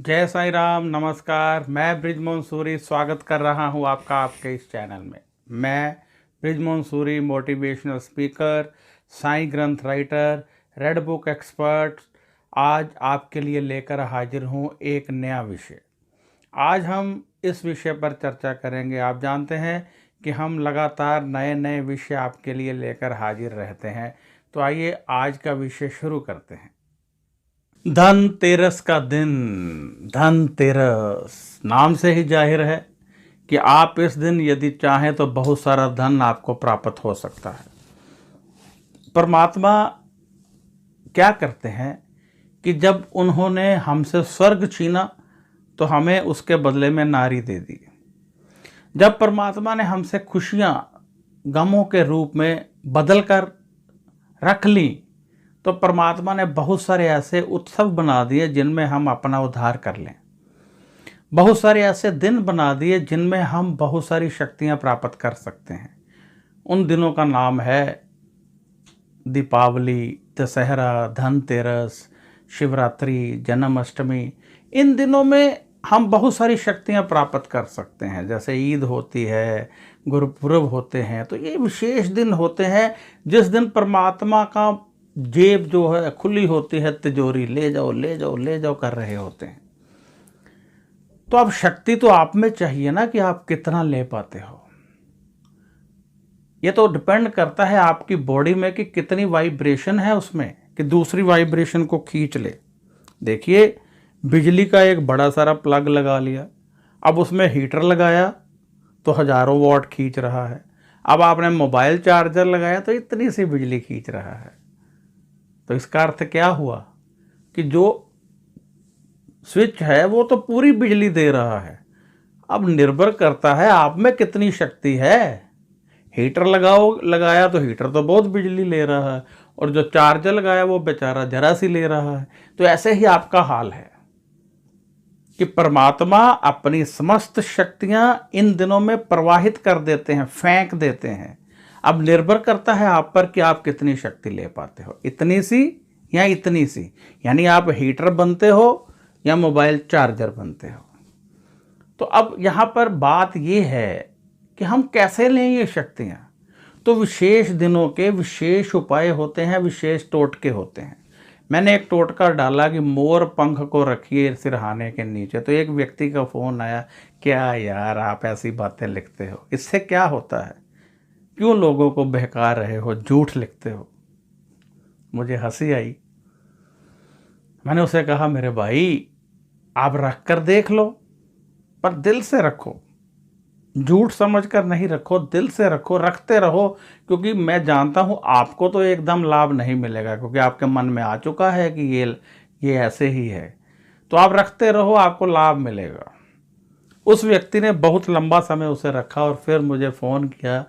जय साईं राम। नमस्कार। मैं बृजमोहन सूरी स्वागत कर रहा हूं आपका आपके इस चैनल में। मैं बृजमोहन सूरी मोटिवेशनल स्पीकर, साईं ग्रंथ राइटर, रेड बुक एक्सपर्ट आज आपके लिए लेकर हाजिर हूं एक नया विषय। आज हम इस विषय पर चर्चा करेंगे। आप जानते हैं कि हम लगातार नए नए विषय आपके लिए लेकर हाजिर रहते हैं। तो आइए आज का विषय शुरू करते हैं। धनतेरस का दिन। धनतेरस नाम से ही जाहिर है कि आप इस दिन यदि चाहें तो बहुत सारा धन आपको प्राप्त हो सकता है। परमात्मा क्या करते हैं कि जब उन्होंने हमसे स्वर्ग छीना तो हमें उसके बदले में नारी दे दी। जब परमात्मा ने हमसे खुशियां गमों के रूप में बदल कर रख ली तो परमात्मा ने बहुत सारे ऐसे उत्सव बना दिए जिनमें हम अपना उद्धार कर लें। बहुत सारे ऐसे दिन बना दिए जिनमें हम बहुत सारी शक्तियां प्राप्त कर सकते हैं। उन दिनों का नाम है दीपावली, दशहरा, धनतेरस, शिवरात्रि, जन्माष्टमी। इन दिनों में हम बहुत सारी शक्तियां प्राप्त कर सकते हैं। जैसे ईद होती है, गुरुपुरब होते हैं। तो ये विशेष दिन होते हैं जिस दिन परमात्मा का जेब जो है खुली होती है, तिजोरी ले जाओ ले जाओ ले जाओ कर रहे होते हैं। तो अब शक्ति तो आप में चाहिए ना कि आप कितना ले पाते हो। ये तो डिपेंड करता है आपकी बॉडी में कि कितनी वाइब्रेशन है उसमें कि दूसरी वाइब्रेशन को खींच ले। देखिए, बिजली का एक बड़ा सारा प्लग लगा लिया, अब उसमें हीटर लगाया तो हजारों वॉट खींच रहा है। अब आपने मोबाइल चार्जर लगाया तो इतनी सी बिजली खींच रहा है। तो इसका अर्थ क्या हुआ कि जो स्विच है वो तो पूरी बिजली दे रहा है। अब निर्भर करता है आप में कितनी शक्ति है। हीटर लगाया तो हीटर तो बहुत बिजली ले रहा है और जो चार्जर लगाया वो बेचारा जरा सी ले रहा है। तो ऐसे ही आपका हाल है कि परमात्मा अपनी समस्त शक्तियां इन दिनों में प्रवाहित कर देते हैं, फेंक देते हैं। अब निर्भर करता है आप पर कि आप कितनी शक्ति ले पाते हो, इतनी सी या इतनी सी। यानी आप हीटर बनते हो या मोबाइल चार्जर बनते हो। तो अब यहाँ पर बात ये है कि हम कैसे लें ये शक्तियाँ। तो विशेष दिनों के विशेष उपाय होते हैं, विशेष टोटके होते हैं। मैंने एक टोटका डाला कि मोर पंख को रखिए सिरहाने के नीचे, तो एक व्यक्ति का फ़ोन आया, क्या यार आप ऐसी बातें लिखते हो, इससे क्या होता है, क्यों लोगों को बहका रहे हो, झूठ लिखते हो। मुझे हंसी आई। मैंने उसे कहा, मेरे भाई आप रख कर देख लो, पर दिल से रखो, झूठ समझकर नहीं रखो, दिल से रखो, रखते रहो। क्योंकि मैं जानता हूँ आपको तो एकदम लाभ नहीं मिलेगा, क्योंकि आपके मन में आ चुका है कि ये ऐसे ही है। तो आप रखते रहो, आपको लाभ मिलेगा। उस व्यक्ति ने बहुत लंबा समय उसे रखा और फिर मुझे फ़ोन किया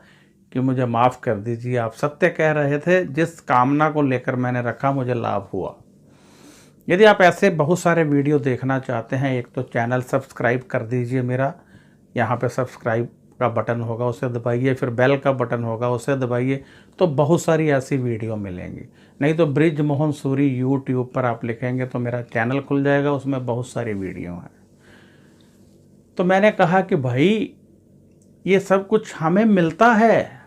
कि मुझे माफ़ कर दीजिए, आप सत्य कह रहे थे, जिस कामना को लेकर मैंने रखा मुझे लाभ हुआ। यदि आप ऐसे बहुत सारे वीडियो देखना चाहते हैं, एक तो चैनल सब्सक्राइब कर दीजिए मेरा। यहाँ पे सब्सक्राइब का बटन होगा, उसे दबाइए, फिर बेल का बटन होगा, उसे दबाइए, तो बहुत सारी ऐसी वीडियो मिलेंगी। नहीं तो बृजमोहन सूरी यूट्यूब पर आप लिखेंगे तो मेरा चैनल खुल जाएगा, उसमें बहुत सारी वीडियो हैं। तो मैंने कहा कि भाई ये सब कुछ हमें मिलता है,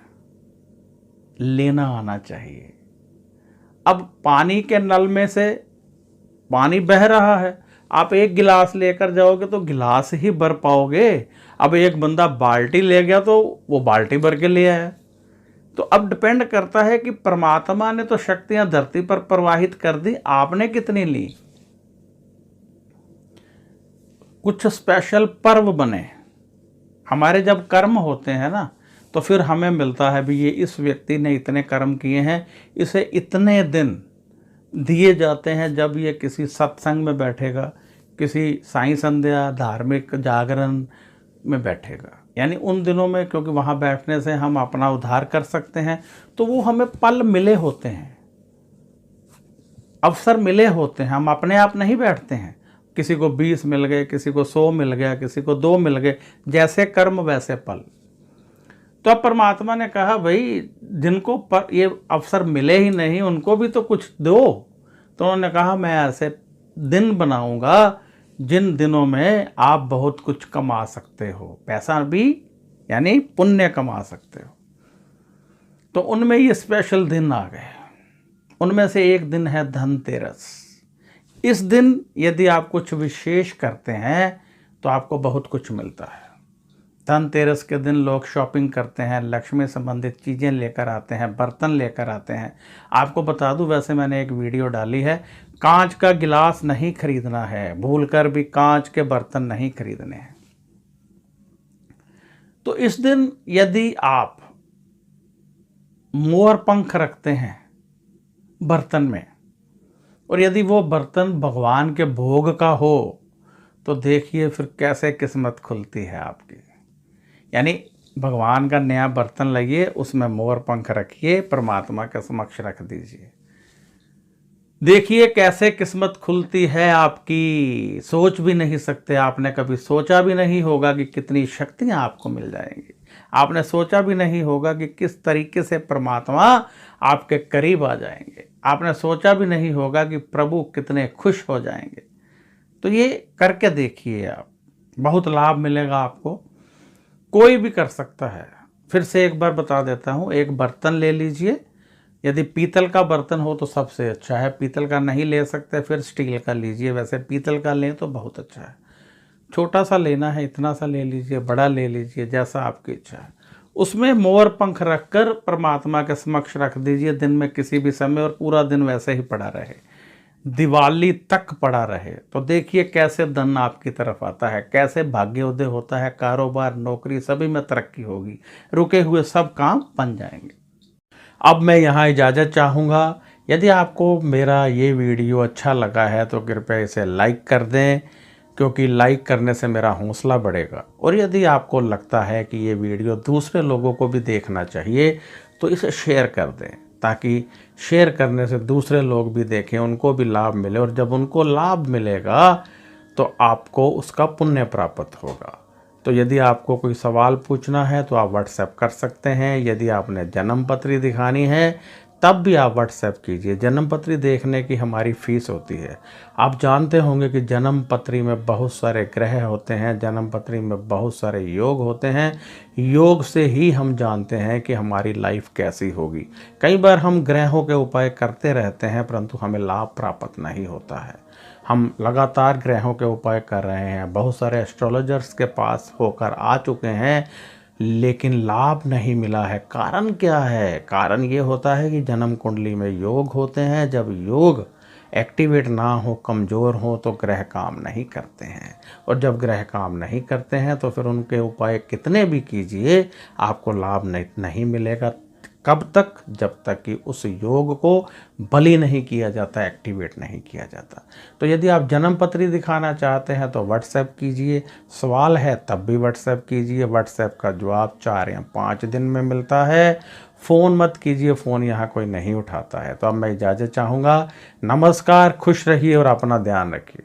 लेना आना चाहिए। अब पानी के नल में से पानी बह रहा है, आप एक गिलास लेकर जाओगे तो गिलास ही भर पाओगे। अब एक बंदा बाल्टी ले गया तो वो बाल्टी भर के ले आया। तो अब डिपेंड करता है कि परमात्मा ने तो शक्तियां धरती पर प्रवाहित कर दी, आपने कितनी ली। कुछ स्पेशल पर्व बने, हमारे जब कर्म होते हैं ना, तो फिर हमें मिलता है भी ये इस व्यक्ति ने इतने कर्म किए हैं, इसे इतने दिन दिए जाते हैं। जब ये किसी सत्संग में बैठेगा, किसी साईं संध्या, धार्मिक जागरण में बैठेगा, यानी उन दिनों में, क्योंकि वहाँ बैठने से हम अपना उद्धार कर सकते हैं, तो वो हमें पल मिले होते हैं, अवसर मिले होते हैं। हम अपने आप नहीं बैठते हैं। किसी को 20 मिल गए, किसी को 100 मिल गया, किसी को 2 मिल गए, जैसे कर्म वैसे पल। तो अब परमात्मा ने कहा, भाई जिनको पर ये अवसर मिले ही नहीं उनको भी तो कुछ दो। तो उन्होंने कहा, मैं ऐसे दिन बनाऊंगा जिन दिनों में आप बहुत कुछ कमा सकते हो, पैसा भी यानी पुण्य कमा सकते हो। तो उनमें ये स्पेशल दिन आ गए। उनमें से एक दिन है धनतेरस। इस दिन यदि आप कुछ विशेष करते हैं तो आपको बहुत कुछ मिलता है। धनतेरस के दिन लोग शॉपिंग करते हैं, लक्ष्मी संबंधित चीज़ें लेकर आते हैं, बर्तन लेकर आते हैं। आपको बता दूं, वैसे मैंने एक वीडियो डाली है, कांच का गिलास नहीं खरीदना है, भूलकर भी कांच के बर्तन नहीं खरीदने हैं। तो इस दिन यदि आप मोर पंख रखते हैं बर्तन में, और यदि वो बर्तन भगवान के भोग का हो, तो देखिए फिर कैसे किस्मत खुलती है आपकी। यानी भगवान का नया बर्तन लाइए, उसमें मोर पंख रखिए, परमात्मा के समक्ष रख दीजिए, देखिए कैसे किस्मत खुलती है आपकी। सोच भी नहीं सकते, आपने कभी सोचा भी नहीं होगा कि कितनी शक्तियां आपको मिल जाएंगी। आपने सोचा भी नहीं होगा कि किस तरीके से परमात्मा आपके करीब आ जाएंगे। आपने सोचा भी नहीं होगा कि प्रभु कितने खुश हो जाएंगे। तो ये करके देखिए आप, बहुत लाभ मिलेगा आपको। कोई भी कर सकता है। फिर से एक बार बता देता हूँ, एक बर्तन ले लीजिए। यदि पीतल का बर्तन हो तो सबसे अच्छा है, पीतल का नहीं ले सकते फिर स्टील का लीजिए। वैसे पीतल का लें तो बहुत अच्छा है। छोटा सा लेना है, इतना सा ले लीजिए, बड़ा ले लीजिए, जैसा आपकी इच्छा है। उसमें मोर पंख रखकर परमात्मा के समक्ष रख दीजिए दिन में किसी भी समय, और पूरा दिन वैसे ही पड़ा रहे, दिवाली तक पड़ा रहे। तो देखिए कैसे धन आपकी तरफ आता है, कैसे भाग्योदय होता है, कारोबार, नौकरी सभी में तरक्की होगी, रुके हुए सब काम बन जाएंगे। अब मैं यहाँ इजाज़त चाहूँगा। यदि आपको मेरा ये वीडियो अच्छा लगा है तो कृपया इसे लाइक कर दें, क्योंकि लाइक करने से मेरा हौसला बढ़ेगा। और यदि आपको लगता है कि ये वीडियो दूसरे लोगों को भी देखना चाहिए तो इसे शेयर कर दें, ताकि शेयर करने से दूसरे लोग भी देखें, उनको भी लाभ मिले। और जब उनको लाभ मिलेगा तो आपको उसका पुण्य प्राप्त होगा। तो यदि आपको कोई सवाल पूछना है तो आप व्हाट्सएप कर सकते हैं। यदि आपने जन्म पत्री दिखानी है तब भी आप व्हाट्सएप कीजिए। जन्म पत्री देखने की हमारी फ़ीस होती है। आप जानते होंगे कि जन्म पत्री में बहुत सारे ग्रह होते हैं, जन्म पत्री में बहुत सारे योग होते हैं। योग से ही हम जानते हैं कि हमारी लाइफ कैसी होगी। कई बार हम ग्रहों के उपाय करते रहते हैं परंतु हमें लाभ प्राप्त नहीं होता है। हम लगातार ग्रहों के उपाय कर रहे हैं, बहुत सारे एस्ट्रोलॉजर्स के पास होकर आ चुके हैं, लेकिन लाभ नहीं मिला है। कारण क्या है? कारण ये होता है कि जन्म कुंडली में योग होते हैं। जब योग एक्टिवेट ना हो, कमज़ोर हो, तो ग्रह काम नहीं करते हैं। और जब ग्रह काम नहीं करते हैं तो फिर उनके उपाय कितने भी कीजिए आपको लाभ नहीं मिलेगा। कब तक? जब तक कि उस योग को बलि नहीं किया जाता, एक्टिवेट नहीं किया जाता। तो यदि आप जन्म पत्री दिखाना चाहते हैं तो व्हाट्सएप कीजिए। सवाल है तब भी व्हाट्सएप कीजिए। व्हाट्सएप का जवाब 4 या 5 दिन में मिलता है। फ़ोन मत कीजिए, फ़ोन यहाँ कोई नहीं उठाता है। तो अब मैं इजाज़त चाहूँगा। नमस्कार, खुश रहिए और अपना ध्यान रखिए।